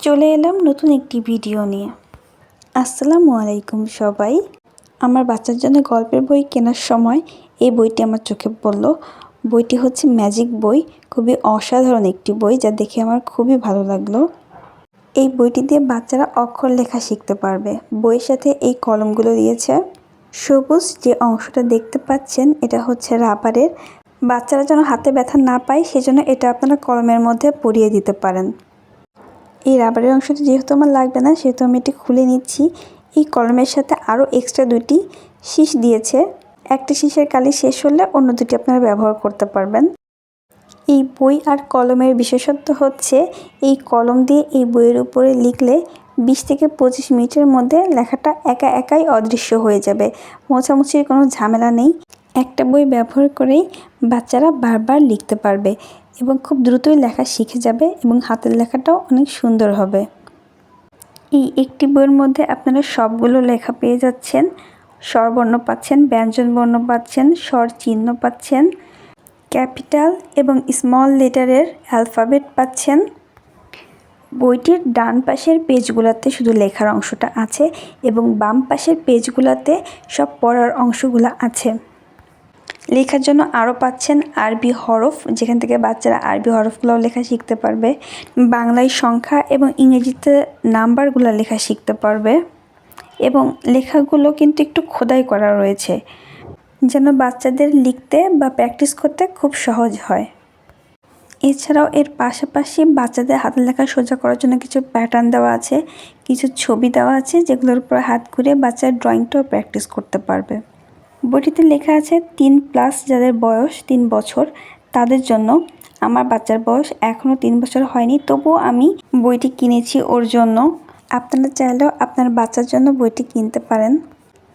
চলে এলাম নতুন একটি ভিডিও নিয়ে। আসসালামু আলাইকুম সবাই। আমার বাচ্চার জন্য গল্পের বই কেনার সময় এই বইটি আমার চোখে পড়ল। বইটি হচ্ছে ম্যাজিক বই, খুবই অসাধারণ একটি বই যা দেখে আমার খুবই ভালো লাগলো। এই বইটি দিয়ে বাচ্চারা অক্ষর লেখা শিখতে পারবে। বইয়ের সাথে এই কলমগুলো দিয়েছে। সবুজ যে অংশটা দেখতে পাচ্ছেন এটা হচ্ছে রাবারের। বাচ্চারা যেন হাতে ব্যথা না পায় সেজন্য এটা আপনারা কলমের মধ্যে পরিয়ে দিতে পারেন। এই রাবারের অংশটি যেহেতু আমার লাগবে না সেহেতু আমি এটি খুলে নিচ্ছি। এই কলমের সাথে আরও এক্সট্রা দুটি শীষ দিয়েছে। একটা শীষের কালি শেষ হলে অন্য দুটি আপনারা ব্যবহার করতে পারবেন। এই বই আর কলমের বিশেষত্ব হচ্ছে এই কলম দিয়ে এই বইয়ের উপরে লিখলে 20 থেকে 25 মিনিটের মধ্যে লেখাটা একাই অদৃশ্য হয়ে যাবে। মোছামুছির কোনো ঝামেলা নেই। একটা বই ব্যবহার করেই বাচ্চারা বারবার লিখতে পারবে এবং খুব দ্রুতই লেখা শিখে যাবে এবং হাতের লেখাটাও অনেক সুন্দর হবে। এই একটি বইয়ের মধ্যে আপনারা সবগুলো লেখা পেয়ে যাচ্ছেন। স্বরবর্ণ পাচ্ছেন, ব্যঞ্জনবর্ণ পাচ্ছেন, স্বর চিহ্ন পাচ্ছেন, ক্যাপিটাল এবং স্মল লেটারের অ্যালফাবেট পাচ্ছেন। বইটির ডান পাশের পেজগুলোতে শুধু লেখার অংশটা আছে এবং বাম পাশের পেজগুলোতে সব পড়ার অংশগুলো আছে। লেখার জন্য আরও পাচ্ছেন আরবি হরফ, যেখান থেকে বাচ্চারা আরবি হরফগুলোও লেখা শিখতে পারবে। বাংলায় সংখ্যা এবং ইংরেজিতে নাম্বারগুলো লেখা শিখতে পারবে এবং লেখাগুলো কিন্তু একটু খোদাই করা রয়েছে যেন বাচ্চাদের লিখতে বা প্র্যাকটিস করতে খুব সহজ হয়। এছাড়াও এর পাশাপাশি বাচ্চাদের হাতের লেখা সোজা করার জন্য কিছু প্যাটার্ন দেওয়া আছে, কিছু ছবি দেওয়া আছে যেগুলোর উপর হাত ঘুরিয়ে বাচ্চার ড্রয়িংটাও প্র্যাকটিস করতে পারবে। বইটিতে লেখা আছে 3+, যাদের বয়স 3 বছর তাদের জন্য। আমার বাচ্চার বয়স এখনও 3 বছর হয়নি, তবুও আমি বইটি কিনেছি ওর জন্য। আপনারা চাইলেও আপনার বাচ্চার জন্য বইটি কিনতে পারেন।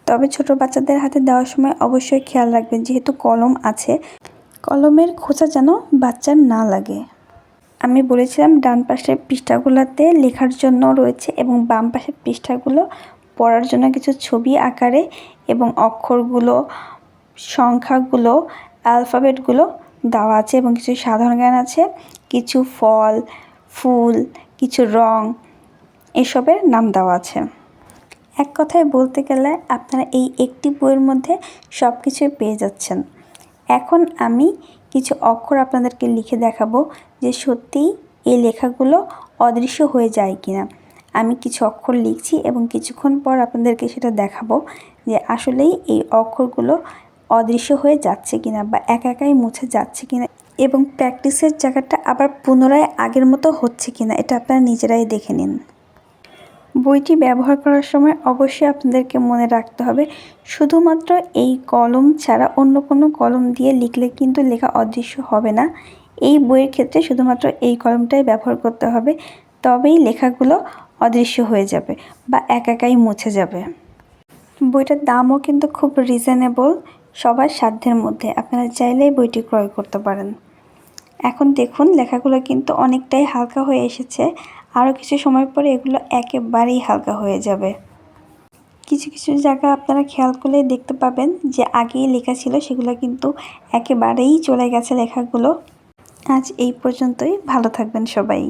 তবে ছোট বাচ্চাদের হাতে দেওয়ার সময় অবশ্যই খেয়াল রাখবেন, যেহেতু কলম আছে, কলমের খোঁচা যেন বাচ্চার না লাগে। আমি বলেছিলাম ডান পাশের পৃষ্ঠাগুলোতে লেখার জন্য রয়েছে এবং বাম পাশের পৃষ্ঠাগুলো পড়ার জন্য কিছু ছবি আকারে এবং অক্ষরগুলো, সংখ্যাগুলো, অ্যালফাবেটগুলো দেওয়া আছে এবং কিছু সাধারণ জ্ঞান আছে, কিছু ফল, ফুল, কিছু রং, এসবের নাম দেওয়া আছে। এক কথায় বলতে গেলে আপনারা এই একটি বইয়ের মধ্যে সব কিছুই পেয়ে যাচ্ছেন। এখন আমি কিছু অক্ষর আপনাদেরকে লিখে দেখাবো যে সত্যিই এই লেখাগুলো অদৃশ্য হয়ে যায় কিনা। আমি কিছু অক্ষর লিখছি এবং কিছুক্ষণ পর আপনাদেরকে সেটা দেখাবো যে আসলেই এই অক্ষরগুলো অদৃশ্য হয়ে যাচ্ছে কিনা বা একাই মুছে যাচ্ছে কিনা এবং প্র্যাকটিসের জায়গাটা আবার পুনরায় আগের মতো হচ্ছে কিনা এটা আপনারা নিজেরাই দেখে নিন। বইটি ব্যবহার করার সময় অবশ্যই আপনাদেরকে মনে রাখতে হবে শুধুমাত্র এই কলম ছাড়া অন্য কোনো কলম দিয়ে লিখলে কিন্তু লেখা অদৃশ্য হবে না। এই বইয়ের ক্ষেত্রে শুধুমাত্র এই কলমটাই ব্যবহার করতে হবে, তবেই লেখাগুলো অদৃশ্য হয়ে যাবে বা একাই মুছে যাবে। বইটার দামও কিন্তু খুব রিজনেবল, সবার সাধ্যের মধ্যে। আপনারা চাইলেই বইটি ক্রয় করতে পারেন। এখন দেখুন লেখাগুলো কিন্তু অনেকটাই হালকা হয়ে এসেছে। আরও কিছু সময় পরে এগুলো একেবারেই হালকা হয়ে যাবে। কিছু কিছু জায়গা আপনারা খেয়াল করলে দেখতে পাবেন যে আগেই লেখা ছিল সেগুলো কিন্তু একেবারেই চলে গেছে লেখাগুলো। আজ এই পর্যন্তই। ভালো থাকবেন সবাই।